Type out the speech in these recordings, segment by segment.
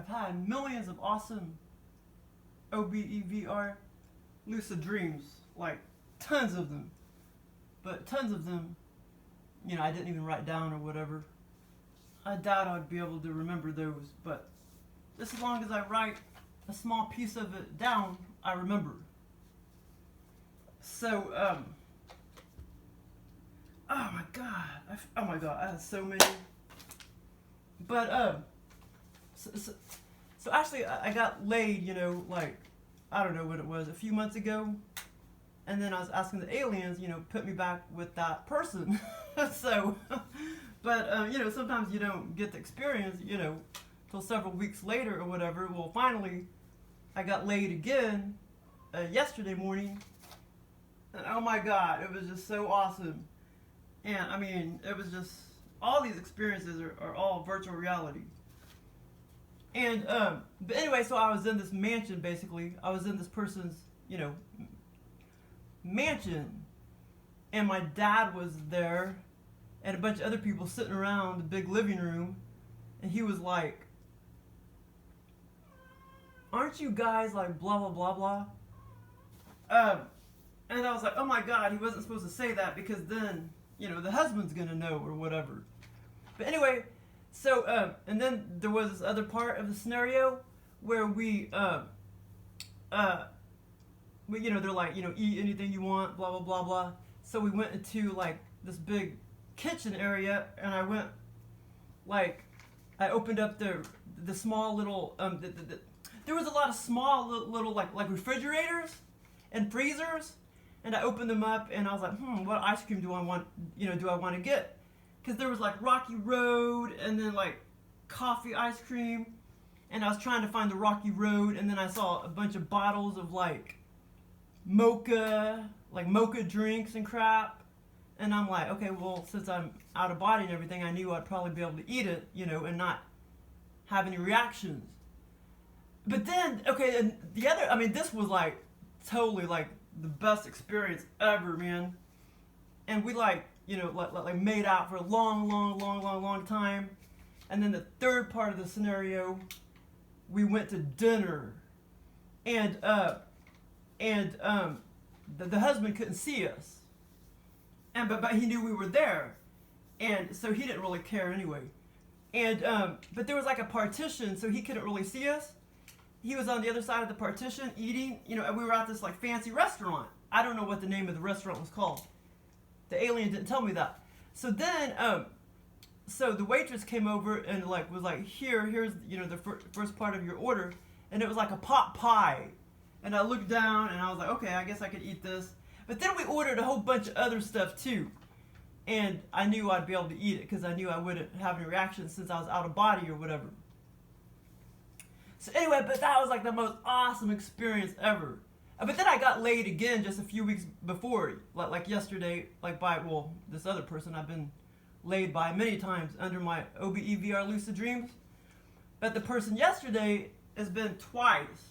I've had millions of awesome OBE-VR lucid dreams, like tons of them. But tons of them, I didn't even write down or whatever. I doubt I'd be able to remember those, but just as long as I write a small piece of it down, I remember. So, oh my god, I had so many. But, so actually, I got laid, like, I don't know what it was, a few months ago. And then I was asking the aliens, put me back with that person. So, but, sometimes you don't get the experience, till several weeks later or whatever. Well, finally, I got laid again yesterday morning. And oh my god, it was just so awesome. And I mean, it was just, all these experiences are all virtual reality. And, but anyway, so I was in this mansion, basically. I was in this person's, mansion. And my dad was there, and a bunch of other people sitting around the big living room. And he was like, aren't you guys like blah, blah, blah, blah? And I was like, oh my god, he wasn't supposed to say that because then, the husband's gonna know or whatever. But anyway, so, and then there was this other part of the scenario where we, they're like, eat anything you want, blah, blah, blah, blah. So we went into, like, this big kitchen area, and I went, like, I opened up the small little, there was a lot of small little like refrigerators and freezers, and I opened them up, and I was like, what ice cream do I want, do I want to get? Because there was, like, Rocky Road, and then, like, coffee ice cream, and I was trying to find the Rocky Road, and then I saw a bunch of bottles of, like, mocha drinks and crap. And I'm like, okay, well, since I'm out of body and everything, I knew I'd probably be able to eat it, and not have any reactions. But then, okay, and the other, this was like totally like the best experience ever, man. And we like made out for a long time. And then the third part of the scenario, we went to dinner. And the husband couldn't see us. But he knew we were there, and so he didn't really care anyway. And but there was like a partition, so he couldn't really see us. He was on the other side of the partition eating. We were at this like fancy restaurant. I don't know what the name of the restaurant was called. The alien didn't tell me that. So then, so the waitress came over and like was like, here's the first part of your order, and it was like a pot pie. And I looked down and I was like, okay, I guess I could eat this. But then we ordered a whole bunch of other stuff too. And I knew I'd be able to eat it because I knew I wouldn't have any reaction since I was out of body or whatever. So anyway, but that was like the most awesome experience ever. But then I got laid again just a few weeks before, like yesterday, like by, this other person I've been laid by many times under my OBE-VR lucid dreams. But the person yesterday has been twice.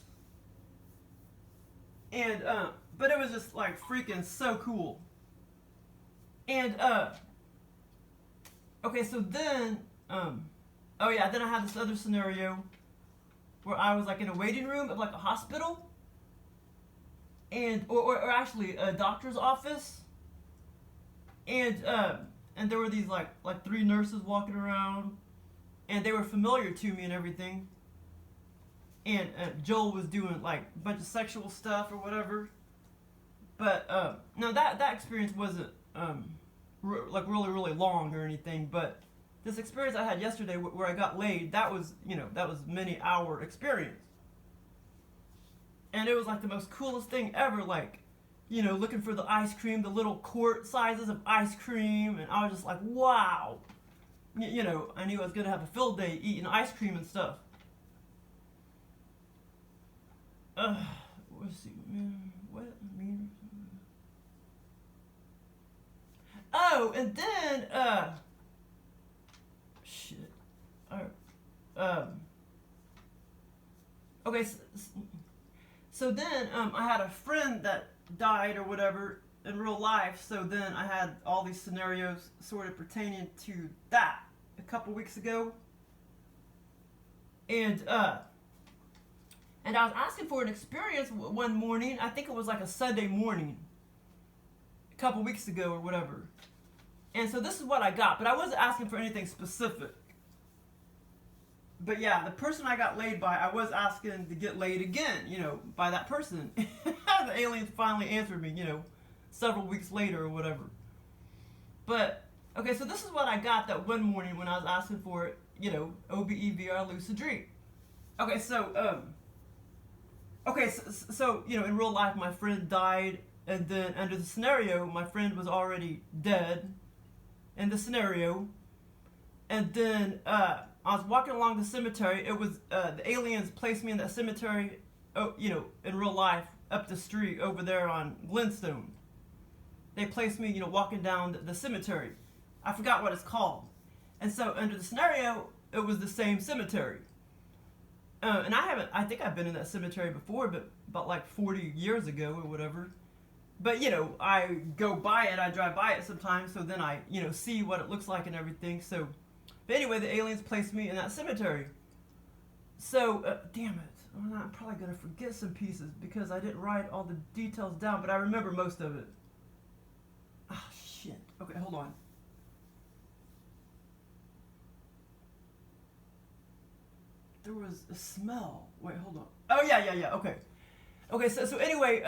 And, but it was just like freaking so cool. And, okay, so then, then I had this other scenario where I was like in a waiting room of like a hospital, and, or actually a doctor's office, and there were these like 3 nurses walking around, and they were familiar to me and everything. And Joel was doing like a bunch of sexual stuff or whatever. But no, that experience wasn't like really long or anything. But this experience I had yesterday where I got laid, that was many hour experience. And it was like the most coolest thing ever. Like, looking for the ice cream, the little quart sizes of ice cream, and I was just like, wow. I knew I was gonna have a field day eating ice cream and stuff. Let's see, what mean? Oh, and then, shit. Okay, so then, I had a friend that died or whatever in real life, so then I had all these scenarios sort of pertaining to that a couple weeks ago. And and I was asking for an experience one morning. I think it was like a Sunday morning, a couple weeks ago or whatever. And so this is what I got, but I wasn't asking for anything specific. But yeah, the person I got laid by, I was asking to get laid again, by that person. The aliens finally answered me, several weeks later or whatever. But, okay, so this is what I got that one morning when I was asking for it, OBE-VR lucid dream. Okay, so, in real life, my friend died, and then under the scenario, my friend was already dead in the scenario. And then, I was walking along the cemetery. It was, the aliens placed me in that cemetery, in real life, up the street over there on Glenstone. They placed me, walking down the cemetery. I forgot what it's called. And so, under the scenario, it was the same cemetery. And I think I've been in that cemetery before, but about like 40 years ago or whatever. But, I go by it, I drive by it sometimes, so then I, see what it looks like and everything, so... But anyway, the aliens placed me in that cemetery. So, damn it. I'm probably going to forget some pieces because I didn't write all the details down, but I remember most of it. Ah, shit. Okay, hold on. There was a smell. Wait, hold on. Oh, yeah, okay. Okay, so anyway,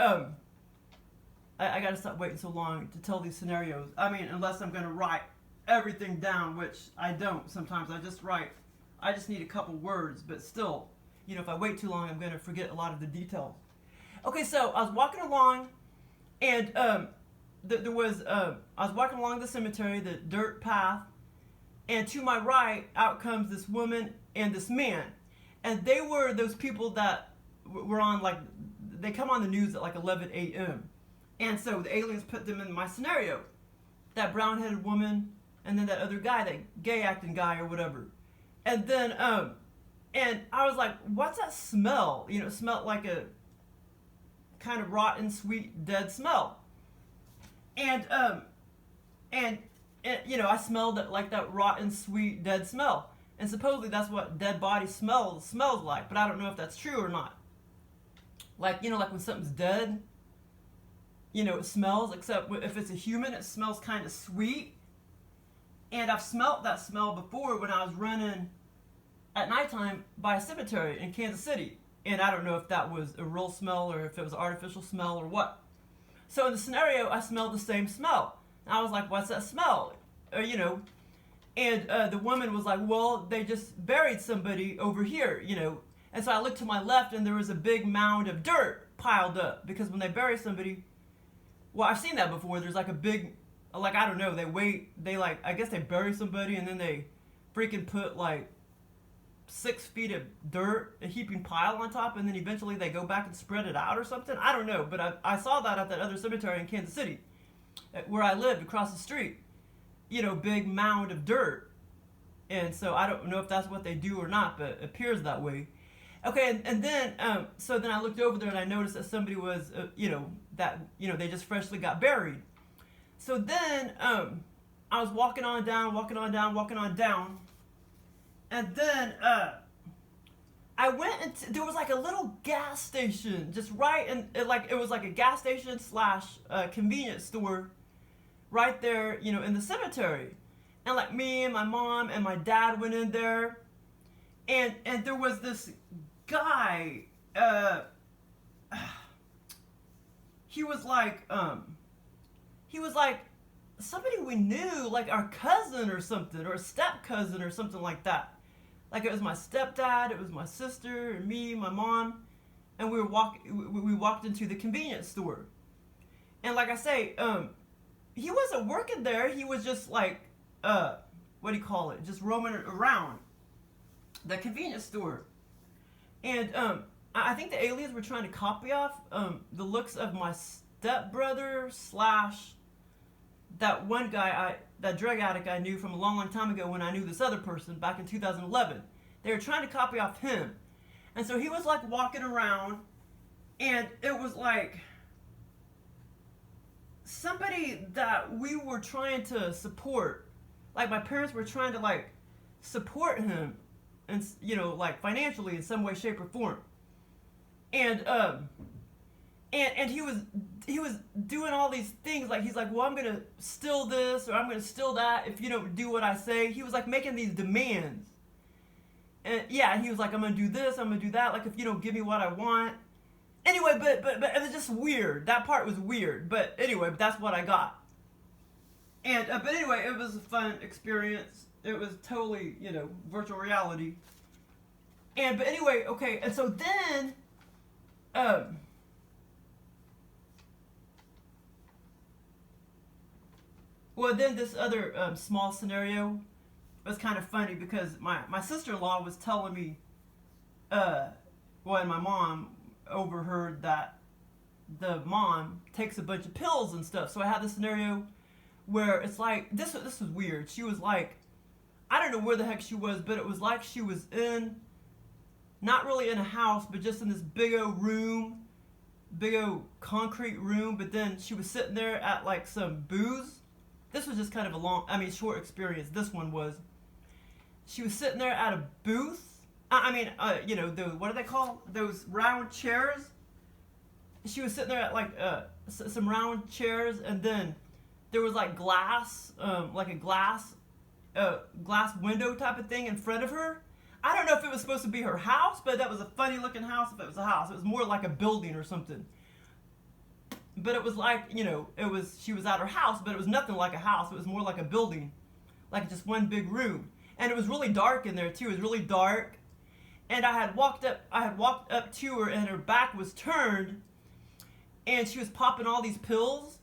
I got to stop waiting so long to tell these scenarios. I mean, unless I'm going to write everything down, which I don't sometimes. I just need a couple words, but still, if I wait too long, I'm going to forget a lot of the details. Okay, so I was walking along, and I was walking along the cemetery, the dirt path, and to my right, out comes this woman and this man. And they were those people that were on, like, they come on the news at like 11 a.m. And so the aliens put them in my scenario. That brown-headed woman, and then that other guy, that gay-acting guy or whatever. And then, and I was like, what's that smell? It smelled like a kind of rotten, sweet, dead smell. And I smelled it like that rotten, sweet, dead smell. And supposedly that's what dead body smells like, but I don't know if that's true or not. Like, like when something's dead, it smells, except if it's a human, it smells kind of sweet. And I've smelt that smell before when I was running at nighttime by a cemetery in Kansas City. And I don't know if that was a real smell or if it was an artificial smell or what. So in the scenario, I smelled the same smell. And I was like, what's that smell? And the woman was like, well, they just buried somebody over here, And so I looked to my left and there was a big mound of dirt piled up. Because when they bury somebody, well, I've seen that before. There's like a big... Like, I don't know, I guess they bury somebody and then they freaking put like 6 feet of dirt, a heaping pile on top, and then eventually they go back and spread it out or something. I don't know, but I saw that at that other cemetery in Kansas City, where I lived across the street. Big mound of dirt. And so I don't know if that's what they do or not, but it appears that way. Okay, and then, so then I looked over there and I noticed that somebody was, they just freshly got buried. So then, I was walking on down, and then, I went into, there was like a little gas station, just right, and it was like a gas station / convenience store, right there, in the cemetery. And like me and my mom and my dad went in there, and there was this guy, he was like somebody we knew, like our cousin or something, or a step cousin or something like that. Like it was my stepdad, it was my sister, and me, my mom, and we walked into the convenience store. And like I say, he wasn't working there. He was just like, what do you call it? Just roaming around the convenience store. And I think the aliens were trying to copy off the looks of my stepbrother / that one guy, that drug addict I knew from a long, long time ago when I knew this other person back in 2011. They were trying to copy off him. And so he was like walking around, and it was like somebody that we were trying to support. Like my parents were trying to like support him and like financially in some way, shape, or form. And and he was doing all these things, like he's like, well, I'm gonna steal this or I'm gonna steal that if you don't do what I say. He was like making these demands. And yeah, and he was like, I'm gonna do this, I'm gonna do that, like if you don't give me what I want. Anyway, but it was just weird. That part was weird. But anyway, that's what I got. And but anyway, it was a fun experience. It was totally, virtual reality. And but anyway, okay, and so then well, then this other small scenario was kind of funny because my sister-in-law was telling me, and my mom overheard that the mom takes a bunch of pills and stuff. So I had this scenario where it's like, this was weird. She was like, I don't know where the heck she was, but it was like she was not really in a house, but just in this big old room, big old concrete room, but then she was sitting there at like some booze. This was just kind of a short experience. This one was, she was sitting there at a booth. What are they called? Those round chairs. She was sitting there at like some round chairs, and then there was like glass, like a glass window type of thing in front of her. I don't know if it was supposed to be her house, but that was a funny looking house. If it was a house, it was more like a building or something. But it was like, she was at her house, but it was nothing like a house. It was more like a building, like just one big room. And it was really dark in there too. It was really dark. And I had walked up to her, and her back was turned, and she was popping all these pills,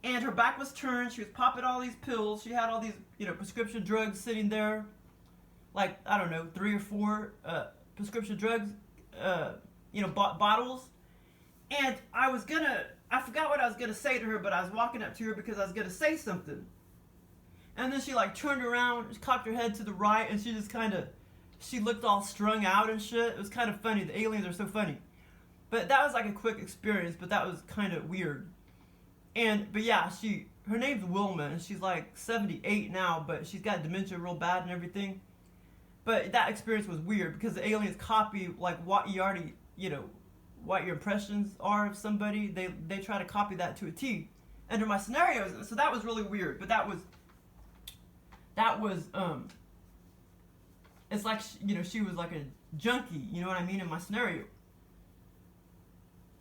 and her back was turned. She was popping all these pills. She had all these, prescription drugs sitting there, like, I don't know, 3 or 4 prescription drugs, bottles. And I forgot what I was gonna say to her, but I was walking up to her because I was gonna say something. And then she like turned around, cocked her head to the right, and she just she looked all strung out and shit. It was kind of funny. The aliens are so funny. But that was like a quick experience, but that was kind of weird. But yeah, her name's Wilma, and she's like 78 now, but she's got dementia real bad and everything. But that experience was weird because the aliens copy like what you already, what your impressions are of somebody. They try to copy that to a T under my scenarios. So that was really weird. But that was it's like, she was like a junkie, you know what I mean, in my scenario.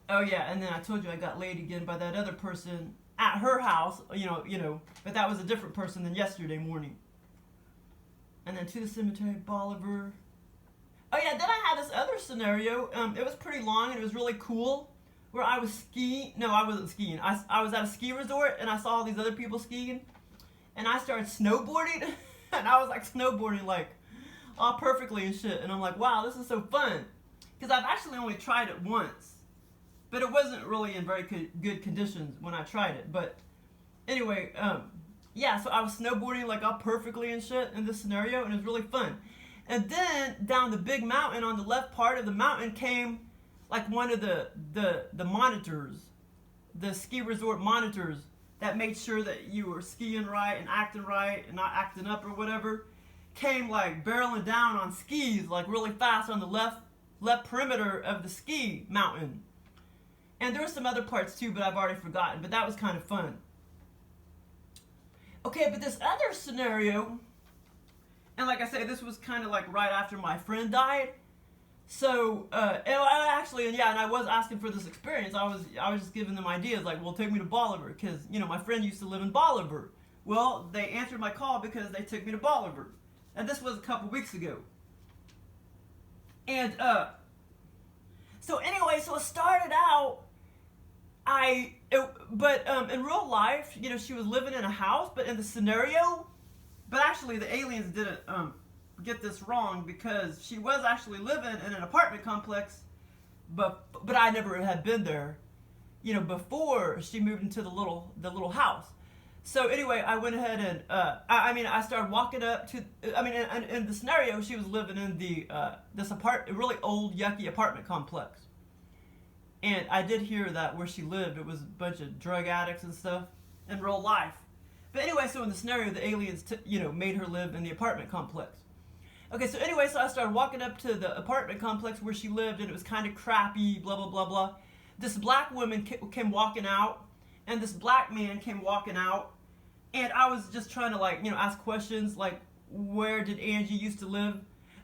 Oh yeah, and then I told you I got laid again by that other person at her house, but that was a different person than yesterday morning. And then to the cemetery, Bolivar. Oh yeah, then I had this other scenario. It was pretty long and it was really cool. Where I was skiing. No, I wasn't skiing. I was at a ski resort and I saw all these other people skiing. And I started snowboarding. And I was like snowboarding like all perfectly and shit. And I'm like, wow, this is so fun. Because I've actually only tried it once. But it wasn't really in very good conditions when I tried it. But anyway, yeah, so I was snowboarding like all perfectly and shit in this scenario. And it was really fun. And then down the big mountain, on the left part of the mountain came like one of the monitors, the ski resort monitors that made sure that you were skiing right and not acting up or whatever, came like barreling down on skis like really fast on the left perimeter of the ski mountain. And there were some other parts too, but I've already forgotten, but that was kind of fun. Okay, but this other scenario, and like I said, this was kind of like right after my friend died. So, and I was asking for this experience. I was just giving them ideas, like, well, take me to Bolivar, because, my friend used to live in Bolivar. Well, they answered my call because they took me to Bolivar. And this was a couple weeks ago. And, so anyway, so it started out, in real life, she was living in a house, but in the scenario, but actually the aliens didn't, get this wrong, because she was actually living in an apartment complex, but I never had been there, before she moved into the little house. So anyway, I went ahead and I started walking up to. In the scenario, she was living in this really old yucky apartment complex, and I did hear that where she lived, it was a bunch of drug addicts and stuff in real life. But anyway, so in the scenario, the aliens made her live in the apartment complex. Okay, so anyway, so I started walking up to the apartment complex where she lived, and it was kind of crappy, blah, blah, blah, blah. This black woman came walking out, and this black man came walking out, and I was just trying to, like, ask questions, like, where did Angie used to live?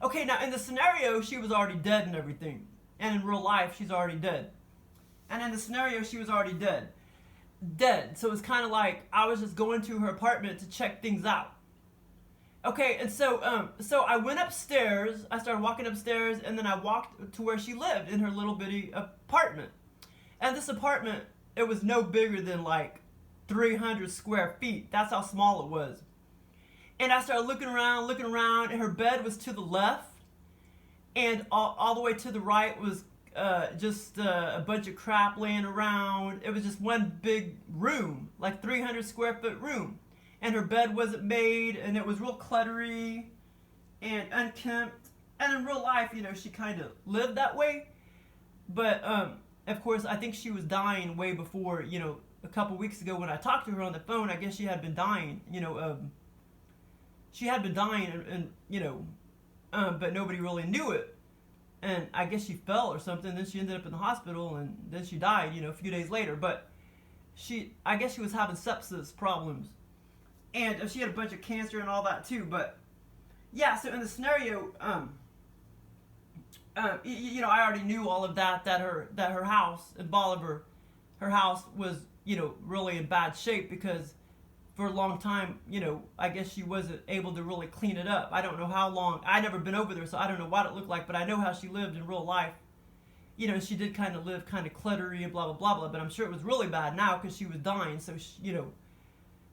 Okay, now, in the scenario, she was already dead and everything. And in real life, she's already dead. And in the scenario, she was already dead. Dead. So it's kind of like I was just going to her apartment to check things out. Okay, and so I went upstairs. I started walking upstairs, and then I walked to where she lived in her little bitty apartment. And this apartment, it was no bigger than like 300 square feet. That's how small it was. And I started looking around, and her bed was to the left, and all the way to the right was just a bunch of crap laying around. It was just one big room, like 300 square foot room. And her bed wasn't made, and it was real cluttery and unkempt. And in real life, she kind of lived that way. But, of course, I think she was dying way before, a couple weeks ago when I talked to her on the phone. I guess she had been dying, she had been dying, but nobody really knew it. And I guess she fell or something. Then she ended up in the hospital, and then she died, a few days later. But I guess she was having sepsis problems. And she had a bunch of cancer and all that too. But yeah, so in the scenario, I already knew all of that her house in Bolivar, her house was, really in bad shape because for a long time, I guess she wasn't able to really clean it up. I don't know how long. I'd never been over there, so I don't know what it looked like, but I know how she lived in real life. She did kind of live kind of cluttery and blah, blah, blah, blah, but I'm sure it was really bad now because she was dying, so,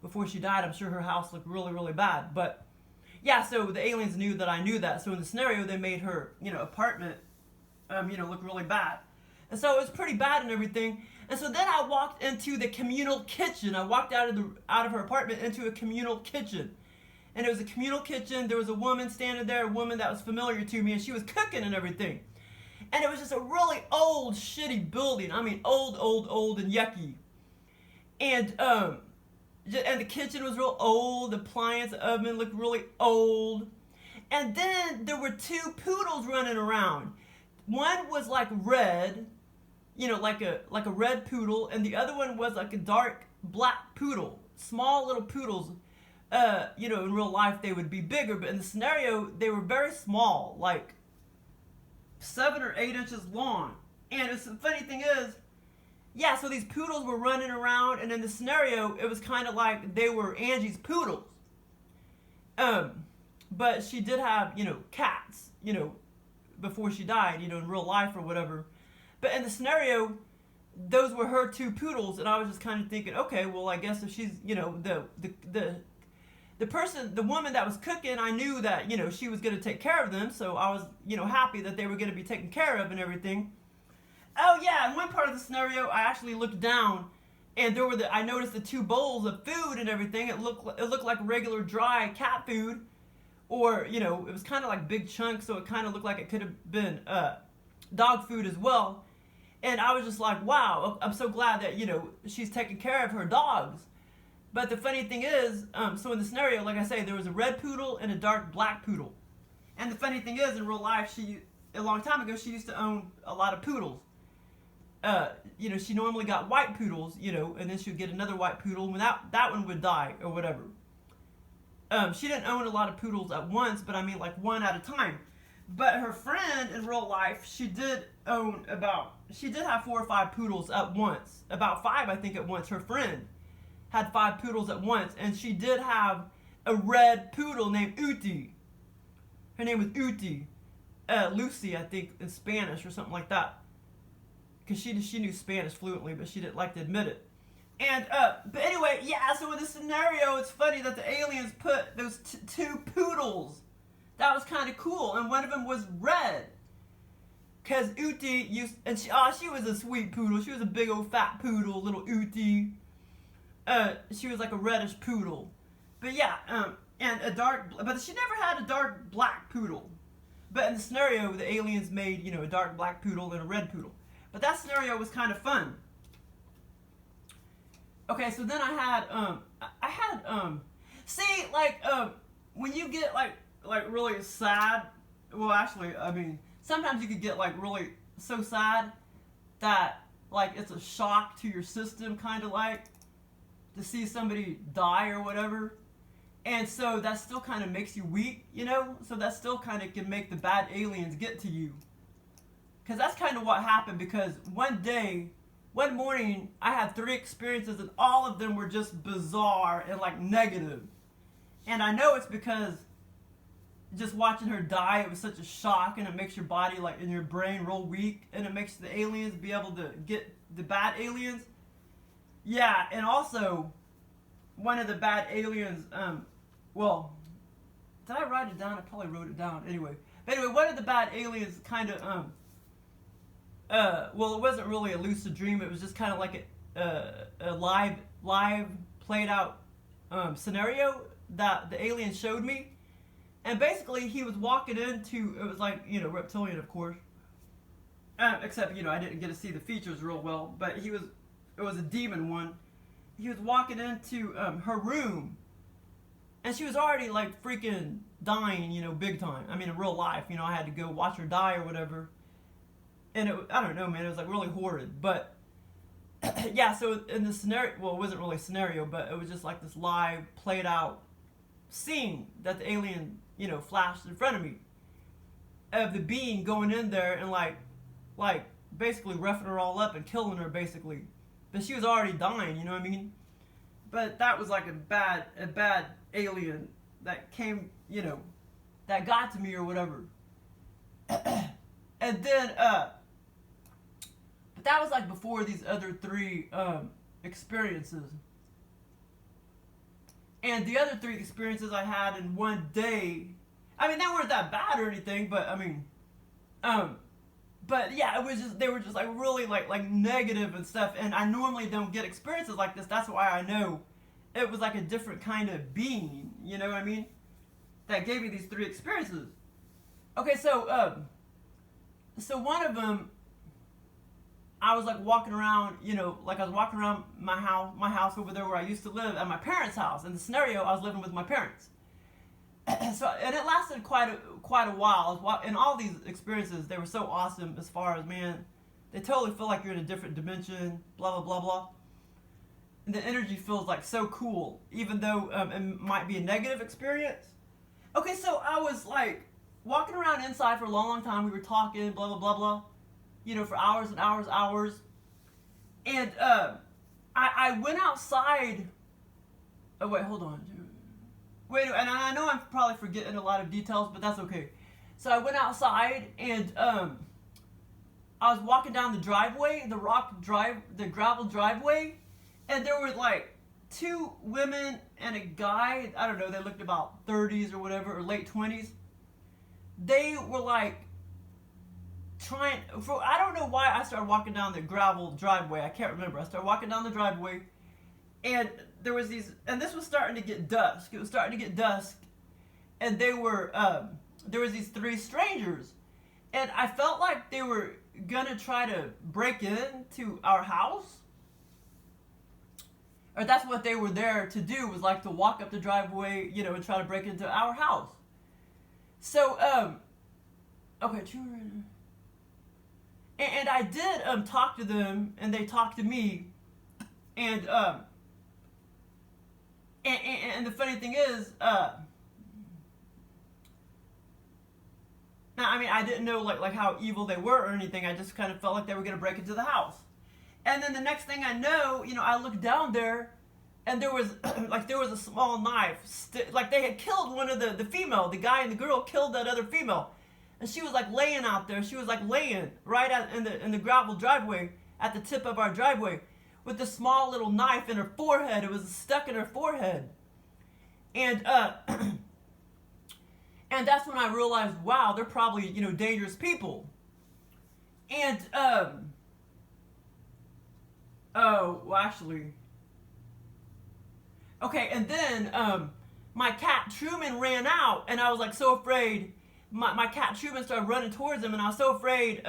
before she died, I'm sure her house looked really, really bad. But, yeah, so the aliens knew that I knew that. So in the scenario, they made her, apartment, look really bad. And so it was pretty bad and everything. And so then I walked into the communal kitchen. I walked out of her apartment into a communal kitchen. And it was a communal kitchen. There was a woman standing there, a woman that was familiar to me, and she was cooking and everything. And it was just a really old, shitty building. I mean, old, and yucky. And the kitchen was real old. The appliance oven looked really old. And then there were two poodles running around. One was like red, like a red poodle, and the other one was like a dark black poodle. Small little poodles. In real life they would be bigger, but in the scenario they were very small, like 7 or 8 inches long. And the funny thing is, yeah, so these poodles were running around, and in the scenario, it was kind of like they were Angie's poodles. But she did have, cats, before she died, in real life or whatever. But in the scenario, those were her two poodles, and I was just kind of thinking, okay, well, I guess if she's, the woman that was cooking, I knew that, she was going to take care of them, so I was, happy that they were going to be taken care of and everything. Oh yeah, in one part of the scenario, I actually looked down, and I noticed the two bowls of food and everything. It looked like regular dry cat food, or it was kind of like big chunks, so it kind of looked like it could have been dog food as well. And I was just like, wow, I'm so glad that she's taking care of her dogs. But the funny thing is, so in the scenario, like I say, there was a red poodle and a dark black poodle. And the funny thing is, in real life, a long time ago, she used to own a lot of poodles. She normally got white poodles, and then she would get another white poodle when that one would die or whatever. She didn't own a lot of poodles at once, but I mean like one at a time. But her friend in real life, she did have 4 or 5 poodles at once. About 5, I think, at once. Her friend had 5 poodles at once, and she did have a red poodle named Uti. Her name was Uti. Lucy, I think, in Spanish or something like that. Because she knew Spanish fluently, but she didn't like to admit it. And, but anyway, yeah, so in this scenario, it's funny that the aliens put those two poodles. That was kind of cool, and one of them was red. Because Uti she was a sweet poodle. She was a big old fat poodle, little Uti. She was like a reddish poodle. But yeah, and but she never had a dark black poodle. But in the scenario, the aliens made, a dark black poodle and a red poodle. But that scenario was kind of fun. Okay, so then I had, when you get, like really sad. Well, actually, I mean, sometimes you could get like really so sad that like it's a shock to your system, kind of like to see somebody die or whatever. And so that still kind of makes you weak, you know? So that still kind of can make the bad aliens get to you. Because that's kind of what happened, because one morning, I had 3 experiences and all of them were just bizarre and like negative. And I know it's because just watching her die, it was such a shock, and it makes your body like in your brain real weak, and it makes the aliens be able to get the bad aliens. Yeah, and also one of the bad aliens, well, did I write it down? I probably wrote it down anyway. But anyway, one of the bad aliens kind of, well, it wasn't really a lucid dream. It was just kind of like a live played out scenario that the alien showed me. And basically, he was walking into, it was like, you know, reptilian, of course. Except, you know, I didn't get to see the features real well. But it was a demon one. He was walking into her room. And she was already, like, freaking dying, you know, big time. I mean, in real life, you know, I had to go watch her die or whatever. And I don't know, man, it was, like, really horrid. But, yeah, so in the scenario, well, it wasn't really a scenario, but it was just, like, this live, played out scene that the alien, you know, flashed in front of me. Of the being going in there and, like, basically roughing her all up and killing her, basically. But she was already dying, you know what I mean? But that was like a bad alien that came, you know, that got to me or whatever. And then, but that was like before these other 3 experiences. And the other 3 experiences I had in one day, I mean, they weren't that bad or anything, but I mean, but yeah, it was just, they were just like really like negative and stuff. And I normally don't get experiences like this. That's why I know it was like a different kind of being, you know what I mean? That gave me these 3 experiences. Okay, so one of them, I was like walking around, you know, like I was walking around my house over there where I used to live, at my parents' house. In the scenario, I was living with my parents. So, and it lasted quite a while. And all these experiences, they were so awesome as far as, man, they totally feel like you're in a different dimension, blah, blah, blah, blah. And the energy feels like so cool, even though it might be a negative experience. Okay, so I was like walking around inside for a long time. We were talking, blah, blah, blah, blah, you know, for hours and hours. And I went outside. Oh, wait, hold on. Wait, and I know I'm probably forgetting a lot of details, but that's okay. So I went outside, and I was walking down the driveway, the gravel driveway, and there were like 2 women and a guy. I don't know, they looked about 30s or whatever, or late 20s. They were like I don't know why I started walking down the gravel driveway. I can't remember. I started walking down the driveway, and there was these, and this was starting to get dusk. It was starting to get dusk, and there was these 3 strangers, and I felt like they were gonna try to break into our house, or that's what they were there to do, was like to walk up the driveway, you know, and try to break into our house. So, okay, and I did talk to them, and they talked to me, and the funny thing is, now, I mean, I didn't know like how evil they were or anything. I just kind of felt like they were going to break into the house. And then the next thing I know, you know, I looked down there, and there was a small knife. Like they had killed one of the female, the guy and the girl killed that other female. And she was like laying out there. She was like laying right in the gravel driveway at the tip of our driveway, with this small little knife in her forehead. It was stuck in her forehead. And and that's when I realized, wow, they're probably, you know, dangerous people. And oh, well, actually, okay, and then my cat Truman ran out, and I was like so afraid. My cat Truman started running towards him, and I was so afraid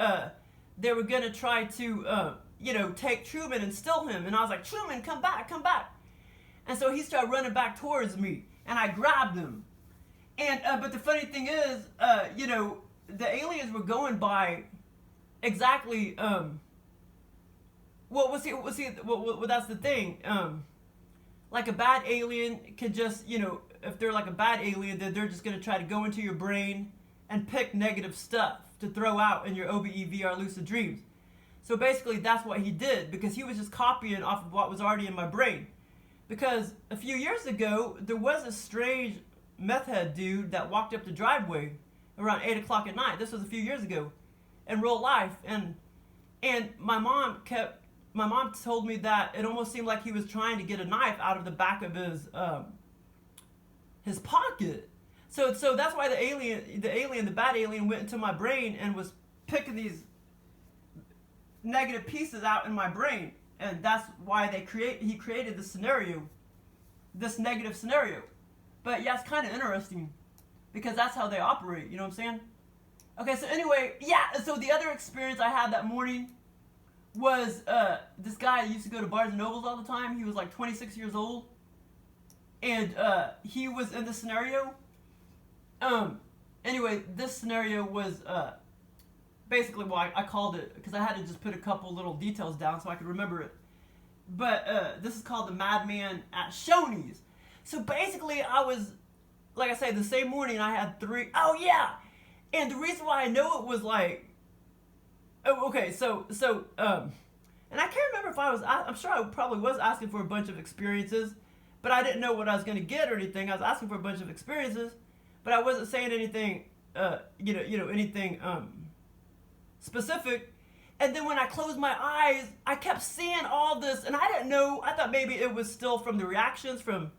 they were gonna try to you know, take Truman and steal him. And I was like, Truman, come back, come back. And so he started running back towards me, and I grabbed him. And but the funny thing is, you know, the aliens were going by exactly. Well, that's the thing. Like a bad alien could just, you know, if they're like a bad alien, then they're just gonna try to go into your brain and pick negative stuff to throw out in your OBE-VR lucid dreams. So basically, that's what he did, because he was just copying off of what was already in my brain. Because a few years ago, there was a strange meth head dude that walked up the driveway around 8 o'clock at night. This was a few years ago in real life. And my mom told me that it almost seemed like he was trying to get a knife out of the back of his pocket. So that's why the bad alien went into my brain and was picking these negative pieces out in my brain. And that's why he created this scenario, this negative scenario. But yeah, it's kind of interesting because that's how they operate, you know what I'm saying? Okay, so anyway, yeah, so the other experience I had that morning was this guy used to go to Barnes and Nobles all the time. He was like 26 years old. And he was in the scenario. Anyway, this scenario was basically why I called it, because I had to just put a couple little details down so I could remember it. But this is called the Madman at Shoney's. So basically, I was, like I said, the same morning I had 3. Oh yeah, and the reason why I know it was like, oh, okay, so and I can't remember if I'm sure I probably was asking for a bunch of experiences, but I didn't know what I was gonna get or anything. I was asking for a bunch of experiences, but I wasn't saying anything, anything specific. And then when I closed my eyes, I kept seeing all this, and I didn't know. I thought maybe it was still from the reactions from,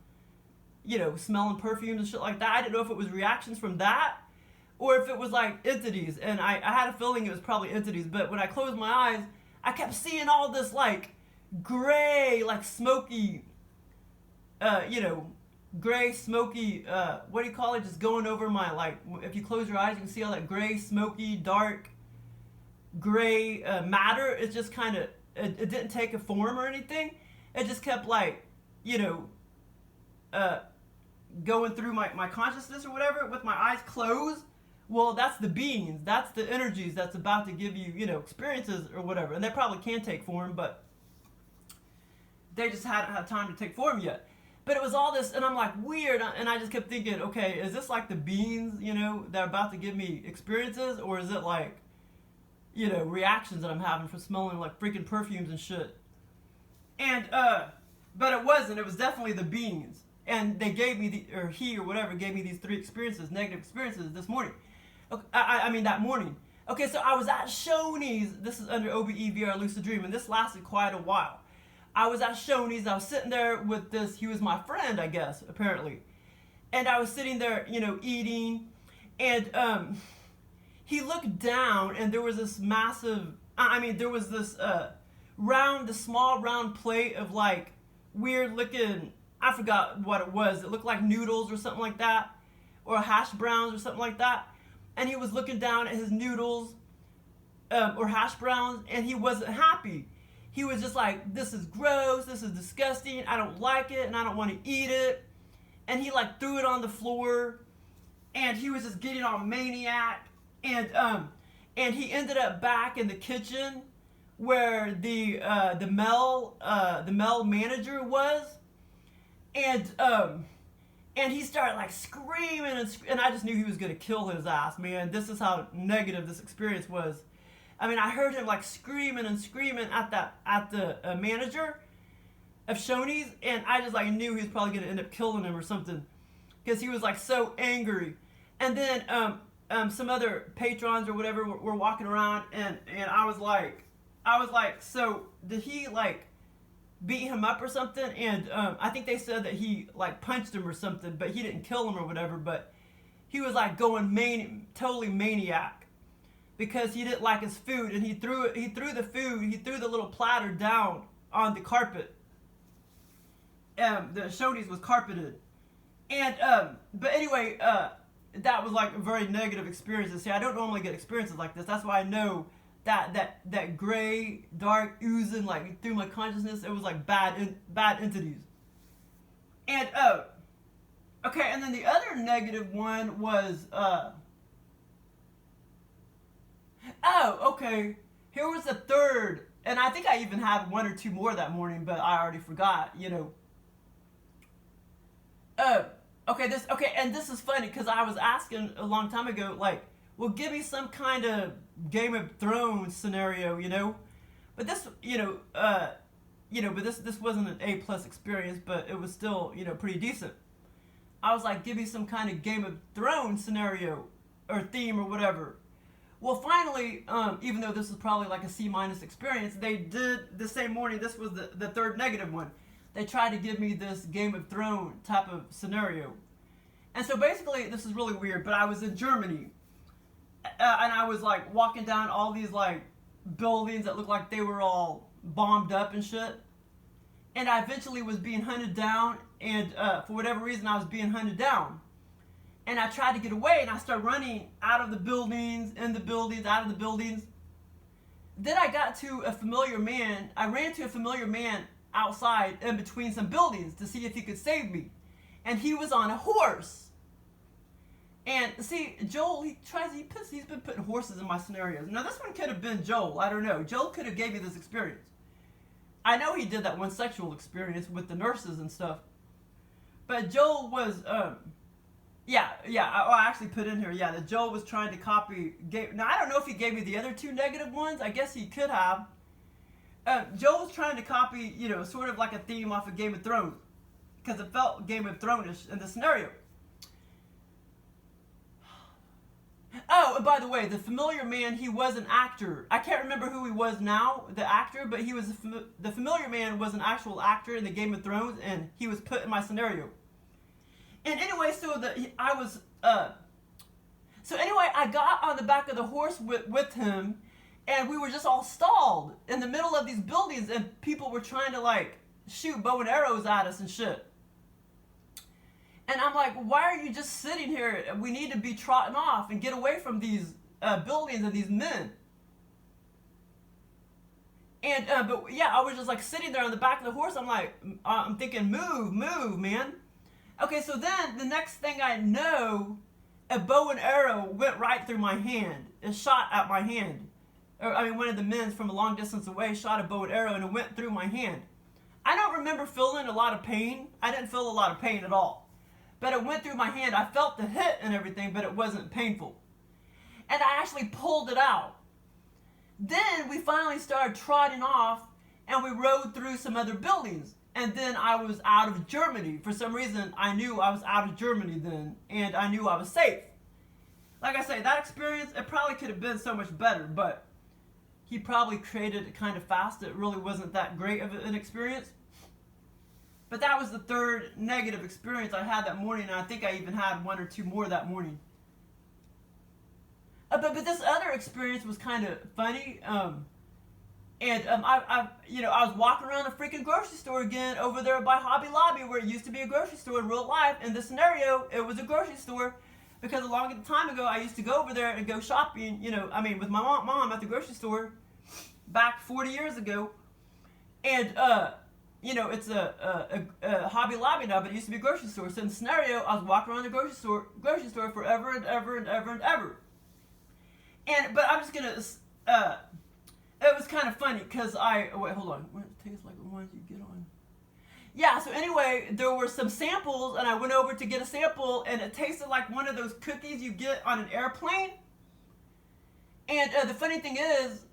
you know, smelling perfumes and shit like that. I didn't know if it was reactions from that or if it was like entities. And I had a feeling it was probably entities. But when I closed my eyes, I kept seeing all this like gray, like smoky, gray, smoky, what do you call it? Just going over my, like, if you close your eyes, you can see all that gray, smoky, dark, gray matter. It's just kind of, it didn't take a form or anything. It just kept like, going through my consciousness or whatever with my eyes closed. Well, that's the beings. That's the energies that's about to give you, experiences or whatever. And they probably can take form, but they just hadn't had time to take form yet. But it was all this, and I'm like, weird, and I just kept thinking, okay, is this like the beings, that are about to give me experiences, or is it like, reactions that I'm having from smelling like freaking perfumes and shit? And, but it wasn't. It was definitely the beings. And they gave me, he or whatever, gave me these 3 experiences, negative experiences this morning. Okay, I mean, that morning. Okay, so I was at Shoney's. This is under OBE-VR Lucid Dream, and this lasted quite a while. I was at Shoney's. I was sitting there with this, he was my friend, I guess, apparently. And I was sitting there, eating. And he looked down, and there was this massive, there was this small round plate of like weird looking, I forgot what it was. It looked like noodles or something like that, or hash browns or something like that. And he was looking down at his noodles or hash browns, and he wasn't happy. He was just like, this is gross, this is disgusting, I don't like it, and I don't want to eat it. And he like threw it on the floor, and he was just getting all maniac. And he ended up back in the kitchen where the Mel manager was. And he started like screaming, and I just knew he was gonna kill his ass, man. This is how negative this experience was. I mean, I heard him like screaming at the manager of Shoney's, and I just like knew he was probably gonna end up killing him or something, because he was like so angry. And then some other patrons or whatever were walking around, and I was like, so did he like beat him up or something? And I think they said that he like punched him or something, but he didn't kill him or whatever. But he was like going totally maniac because he didn't like his food, and he threw the little platter down on the carpet. The Shoney's was carpeted, and but anyway, that was like a very negative experience. See, I don't normally get experiences like this. That's why I know that gray, dark oozing like through my consciousness, it was like bad entities. And Okay, and then the other negative one was, oh, okay. Here was the third, and I think I even had one or two more that morning, but I already forgot, you know. Okay, and this is funny because I was asking a long time ago, like, well, give me some kind of Game of Thrones scenario, you know. But this, but this wasn't an A+ experience, but it was still, pretty decent. I was like, give me some kind of Game of Thrones scenario or theme or whatever. Well, finally, even though this was probably like a C- experience, they did the same morning. This was the third negative one. They tried to give me this Game of Thrones type of scenario. And so basically, this is really weird, but I was in Germany. And I was like walking down all these like buildings that looked like they were all bombed up and shit. And I eventually was being hunted down, and for whatever reason, I was being hunted down. And I tried to get away, and I started running out of the buildings, in the buildings, out of the buildings. Then I got to a familiar man. I ran to a familiar man outside in between some buildings to see if he could save me. And he was on a horse. And see, Joel, he's been putting horses in my scenarios. Now this one could have been Joel. I don't know. Joel could have gave me this experience. I know he did that one sexual experience with the nurses and stuff. But Joel was, I actually put in here, that Joel was trying to copy. Now I don't know if he gave me the other two negative ones. I guess he could have. Joel was trying to copy, sort of like a theme off of Game of Thrones, because it felt Game of Thrones-ish in the scenario. Oh, and by the way, the familiar man, he was an actor. I can't remember who he was now, the actor, but he was the familiar man was an actual actor in the Game of Thrones, and he was put in my scenario. And anyway, I got on the back of the horse with him, and we were just all stalled in the middle of these buildings, and people were trying to like shoot bow and arrows at us and shit. And I'm like, why are you just sitting here? We need to be trotting off and get away from these buildings and these men. And I was just like sitting there on the back of the horse. I'm like, I'm thinking, move, man. Okay, so then the next thing I know, a bow and arrow went right through my hand. It shot at my hand. One of the men from a long distance away shot a bow and arrow, and it went through my hand. I don't remember feeling a lot of pain. I didn't feel a lot of pain at all. But it went through my hand. I felt the hit and everything, but it wasn't painful. And I actually pulled it out. Then we finally started trotting off, and we rode through some other buildings. And then I was out of Germany. For some reason, I knew I was out of Germany then, and I knew I was safe. Like I say, that experience, it probably could have been so much better, but he probably created it kind of fast. It really wasn't that great of an experience. But that was the third negative experience I had that morning, and I think I even had one or two more that morning. But this other experience was kind of funny. I was walking around a freaking grocery store again over there by Hobby Lobby, where it used to be a grocery store in real life. In this scenario, it was a grocery store because a long time ago, I used to go over there and go shopping. With my mom at the grocery store back 40 years ago, and it's a Hobby Lobby now, but it used to be a grocery store. So in the scenario, I was walking around the grocery store forever and ever and ever and ever. But I'm just gonna. It was kind of funny because wait, hold on. What tastes like the ones you get on? Yeah. So anyway, there were some samples, and I went over to get a sample, and it tasted like one of those cookies you get on an airplane. And the funny thing is,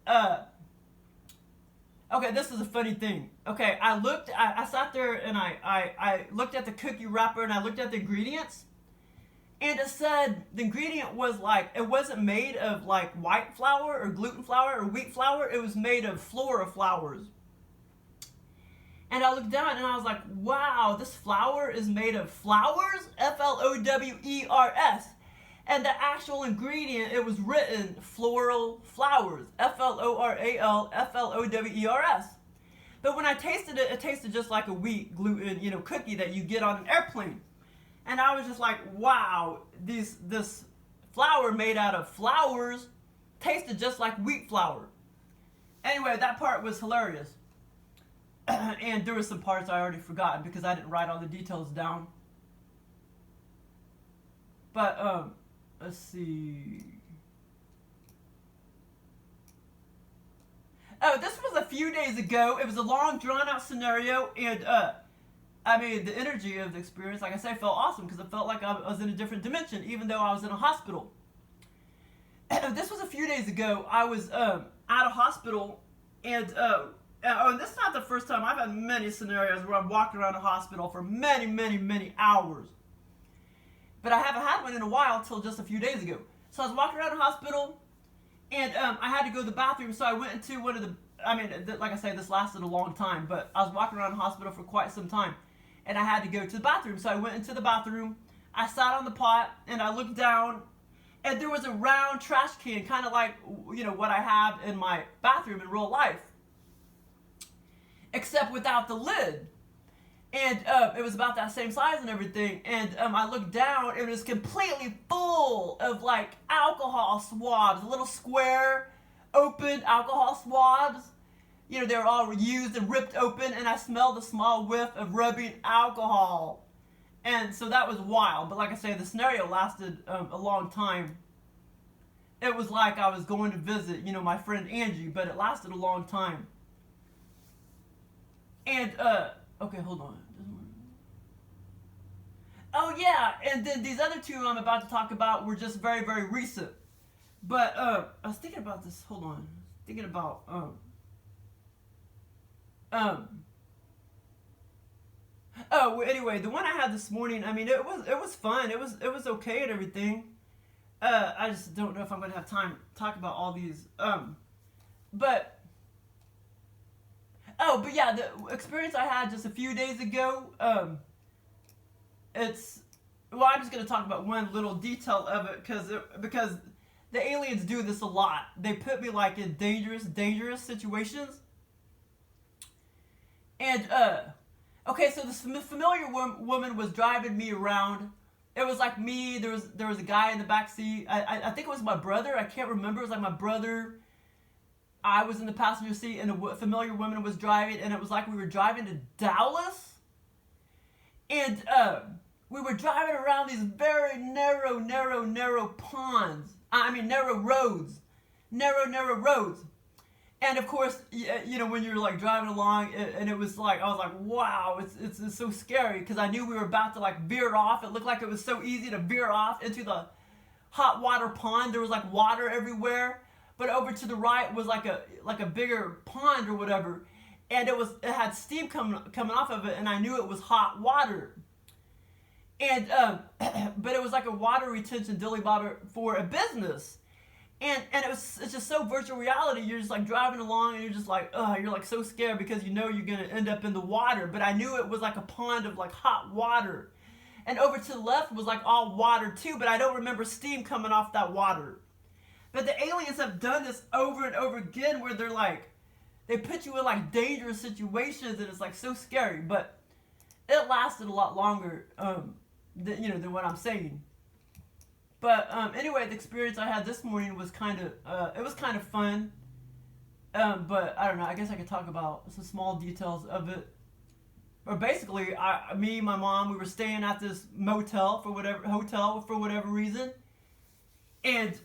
okay, this is a funny thing. Okay, I sat there and I looked at the cookie wrapper and I looked at the ingredients. And it said the ingredient was like, it wasn't made of like white flour or gluten flour or wheat flour. It was made of flora flowers. And I looked down and I was like, wow, this flour is made of flowers? Flowers. And the actual ingredient, it was written floral flowers. Floralflowers. But when I tasted it, it tasted just like a wheat gluten, cookie that you get on an airplane. And I was just like, wow, this flour made out of flowers tasted just like wheat flour. Anyway, that part was hilarious. And there were some parts I already forgotten because I didn't write all the details down. But let's see. Oh, this was a few days ago. It was a long, drawn-out scenario, and I mean, the energy of the experience, like I said, felt awesome because it felt like I was in a different dimension, even though I was in a hospital. This was a few days ago. I was at a hospital, and this is not the first time. I've had many scenarios where I've walked around a hospital for many, many, many hours. But I haven't had one in a while till just a few days ago. So I was walking around a hospital, and I had to go to the bathroom, so I went into one of the, I mean, like I say, this lasted a long time, but I was walking around the hospital for quite some time, and I had to go to the bathroom. So I went into the bathroom, I sat on the pot, and I looked down, and there was a round trash can, kind of like, you know, what I have in my bathroom in real life, except without the lid. And it was about that same size and everything. And I looked down, and it was completely full of like alcohol swabs, little square, open alcohol swabs. You know, they were all used and ripped open, and I smelled a small whiff of rubbing alcohol. And so that was wild. But like I say, the scenario lasted a long time. It was like I was going to visit, you know, my friend Angie, but it lasted a long time. And okay, hold on. Oh yeah, and then these other two I'm about to talk about were just very, very recent. But I was thinking about this. Hold on. Thinking about oh, well, anyway, the one I had this morning. I mean, it was fun. It was okay and everything. I just don't know if I'm gonna have time to talk about all these. But. Oh, but yeah, the experience I had just a few days ago, it's, well, I'm just going to talk about one little detail of it, because the aliens do this a lot. They put me, like, in dangerous situations. And, okay, so this familiar woman was driving me around. It was like me, there was a guy in the back seat. I think it was my brother, I can't remember, it was like my brother. I was in the passenger seat, and a familiar woman was driving, and it was like we were driving to Dallas, and we were driving around these very narrow ponds. I mean, narrow roads, and of course, you know, when you're like driving along, and it was like, I was like, wow, it's so scary, because I knew we were about to like veer off. It looked like it was so easy to veer off into the hot water pond. There was like water everywhere. But over to the right was like a bigger pond or whatever, and it had steam coming off of it, and I knew it was hot water. And but it was like a water retention dilly bobber for a business, and it's just so virtual reality. You're just like driving along, and you're just like, you're like so scared because you know you're gonna end up in the water. But I knew it was like a pond of like hot water, and over to the left was like all water too. But I don't remember steam coming off that water. But the aliens have done this over and over again, where they're like, they put you in like dangerous situations, and it's like so scary. But it lasted a lot longer, than what I'm saying. But anyway, the experience I had this morning was kind of fun. But I don't know. I guess I could talk about some small details of it. Or basically, me and my mom, we were staying at this hotel for whatever reason, and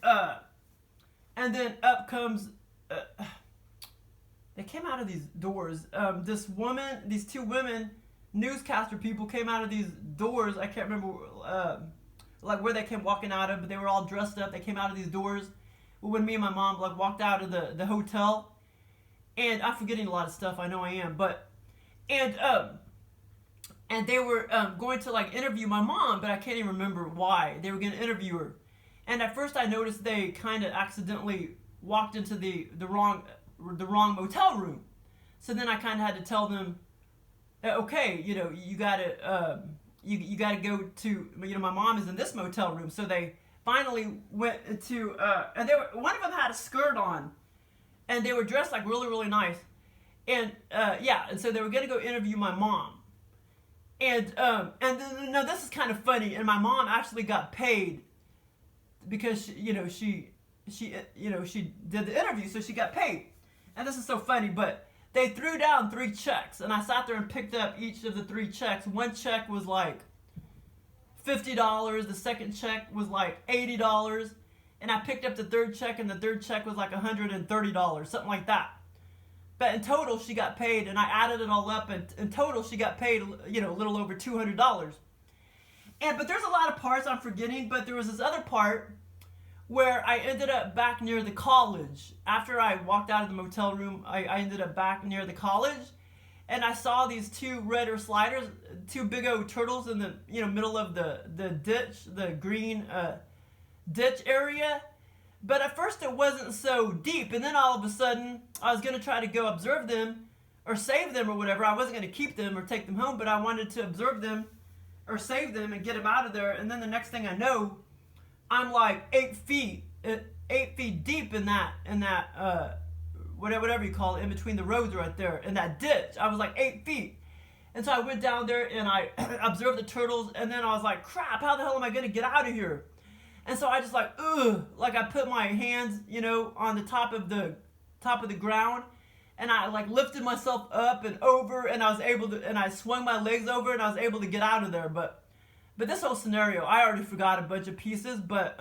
then up comes, they came out of these doors. These two women, newscaster people, came out of these doors. I can't remember like where they came walking out of, but they were all dressed up. They came out of these doors when me and my mom like walked out of the hotel. And I'm forgetting a lot of stuff. I know I am, but and they were going to like interview my mom, but I can't even remember why they were going to interview her. And at first I noticed they kind of accidentally walked into the wrong motel room. So then I kind of had to tell them, okay, you know, you gotta go to, you know, my mom is in this motel room. So they finally went to, and one of them had a skirt on, and they were dressed like really, really nice. And and so they were gonna go interview my mom. And then, no, this is kind of funny. And my mom actually got paid, because she did the interview, so she got paid. And this is so funny, but they threw down 3 checks, and I sat there and picked up each of the 3 checks. One check was like $50. The second check was like $80. And I picked up the third check, and the third check was like $130, something like that. But in total, she got paid, and I added it all up, and in total, she got paid, a little over $200. But there's a lot of parts I'm forgetting, but there was this other part where I ended up back near the college. After I walked out of the motel room, I ended up back near the college, and I saw these two redder sliders, two big old turtles in the middle of the ditch, the green ditch area. But at first it wasn't so deep, and then all of a sudden I was going to try to go observe them or save them or whatever. I wasn't going to keep them or take them home, but I wanted to observe them or save them and get them out of there. And then the next thing I know, I'm like 8 feet deep in that whatever you call it, in between the roads right there, in that ditch. I was like 8 feet. And so I went down there and I observed the turtles, and then I was like, crap, how the hell am I going to get out of here? And so I just like I put my hands, on the top of the ground, and I like lifted myself up and over, and I was able to, and I swung my legs over, and I was able to get out of there. But this whole scenario, I already forgot a bunch of pieces, but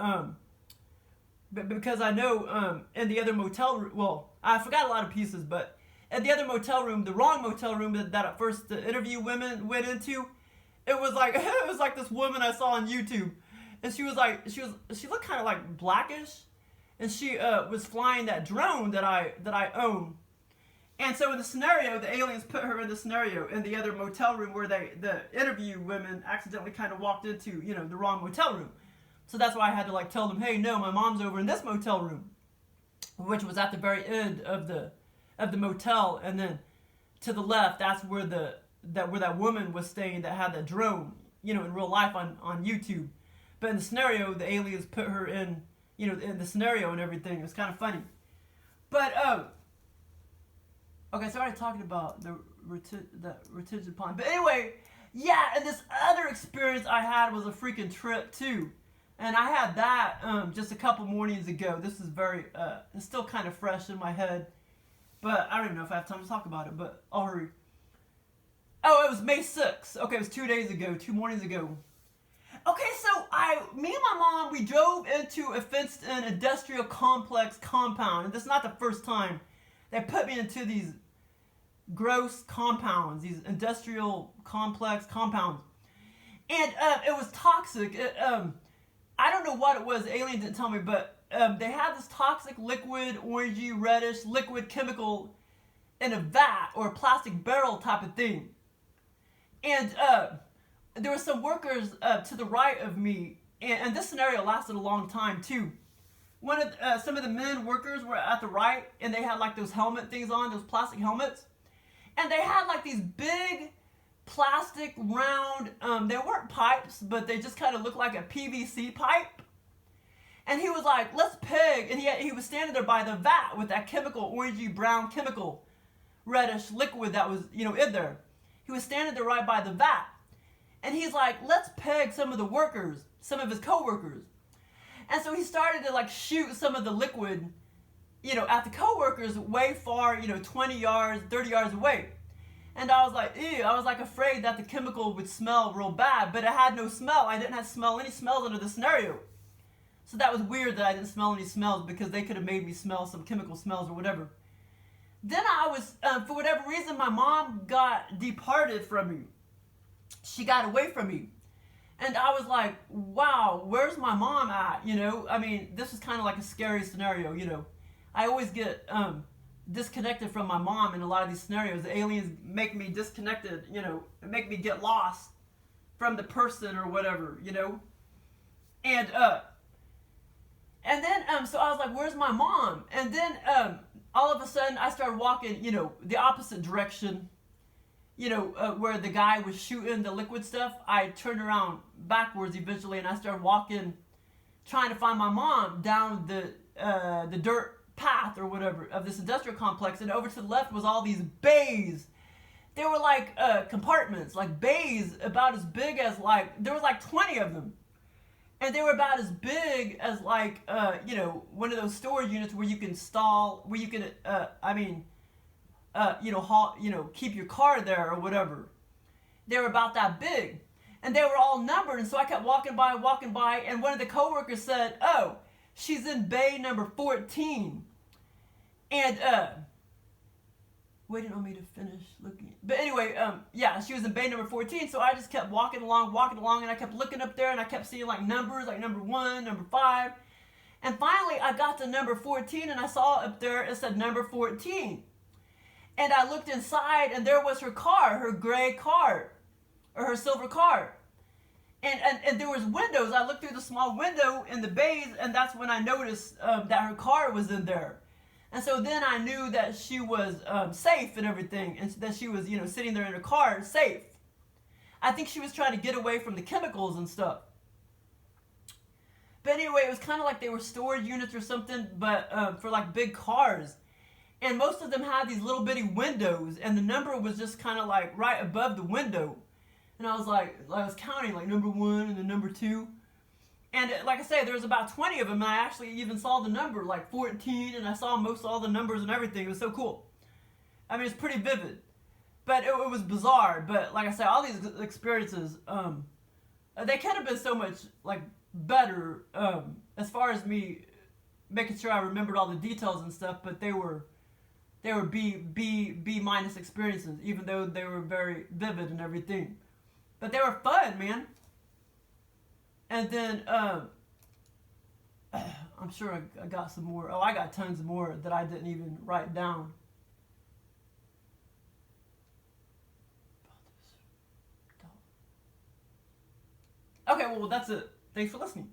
because I know in the other motel room, well, I forgot a lot of pieces, but in the other motel room, the wrong motel room that at first the interview women went into, it was like this woman I saw on YouTube. And she looked kind of like blackish, and she was flying that drone that I own. And so in the scenario, the aliens put her in the scenario in the other motel room where the interview women accidentally kind of walked into, the wrong motel room. So that's why I had to like tell them, hey, no, my mom's over in this motel room, which was at the very end of the motel, and then to the left, that's where that woman was staying that had the drone, in real life on YouTube. But in the scenario, the aliens put her in, in the scenario and everything. It was kind of funny. But, okay, so I already talked about the retention pond. But anyway, yeah, and this other experience I had was a freaking trip, too. And I had that just a couple mornings ago. This is it's still kind of fresh in my head. But I don't even know if I have time to talk about it, but I'll hurry. Oh, it was May 6th. Okay, it was 2 mornings ago. Okay, so me and my mom, we drove into a fenced-in industrial complex compound. And this is not the first time they put me into these gross compounds, these industrial complex compounds. And it was toxic. I don't know what it was. The alien didn't tell me, but they had this toxic liquid, orangey, reddish, liquid chemical in a vat or a plastic barrel type of thing. And there were some workers to the right of me, and this scenario lasted a long time too. Some of the men workers were at the right, and they had like those helmet things on, those plastic helmets, and they had like these big plastic round. They weren't pipes, but they just kind of looked like a PVC pipe. And he was like, "Let's peg," and he was standing there by the vat with that chemical, orangey brown chemical, reddish liquid that was in there. He was standing there right by the vat. And he's like, let's peg some of the workers, some of his co-workers. And so he started to like shoot some of the liquid, at the co-workers way far, 20 yards, 30 yards away. And I was like, ew, I was like afraid that the chemical would smell real bad, but it had no smell. I didn't have to smell any smells under the scenario. So that was weird that I didn't smell any smells, because they could have made me smell some chemical smells or whatever. Then I was, for whatever reason, my mom got departed from me. She got away from me. And I was like, wow, where's my mom at? I mean, this is kind of like a scary scenario, I always get disconnected from my mom in a lot of these scenarios. The aliens make me disconnected, make me get lost from the person or whatever, And then, so I was like, where's my mom? And then, all of a sudden, I started walking, the opposite direction, where the guy was shooting the liquid stuff. I turned around backwards eventually, and I started walking, trying to find my mom down the dirt path or whatever of this industrial complex. And over to the left was all these bays. They were like compartments, like bays about as big as there was like 20 of them. And they were about as big as one of those storage units where you can keep your car there or whatever. They were about that big. and they were all numbered. And so I kept walking by, and one of the coworkers said, "Oh, she's in bay number 14." And waiting on me to finish looking. But anyway, yeah, she was in bay number 14. So I just kept walking along, and I kept looking up there, and I kept seeing like numbers, like number 1, number 5. And finally, I got to number 14, and I saw up there, it said number 14. And I looked inside, and there was her car, her gray car, or her silver car. And there was windows. I looked through the small window in the bays, and that's when I noticed that her car was in there. And so then I knew that she was safe and everything, and that she was, sitting there in her car, safe. I think she was trying to get away from the chemicals and stuff. But anyway, it was kind of like they were storage units or something, but for like big cars. And most of them had these little bitty windows, and the number was just kind of like right above the window. And I was counting like number 1 and then number 2. And like I say, there was about 20 of them, and I actually even saw the number, like 14, and I saw most all the numbers and everything. It was so cool. I mean, it's pretty vivid. But it was bizarre. But like I say, all these experiences, they could have been so much like better as far as me making sure I remembered all the details and stuff, but they were B minus experiences, even though they were very vivid and everything. But they were fun, man. And then I'm sure I got some more. Oh, I got tons more that I didn't even write down. Okay, well, that's it. Thanks for listening.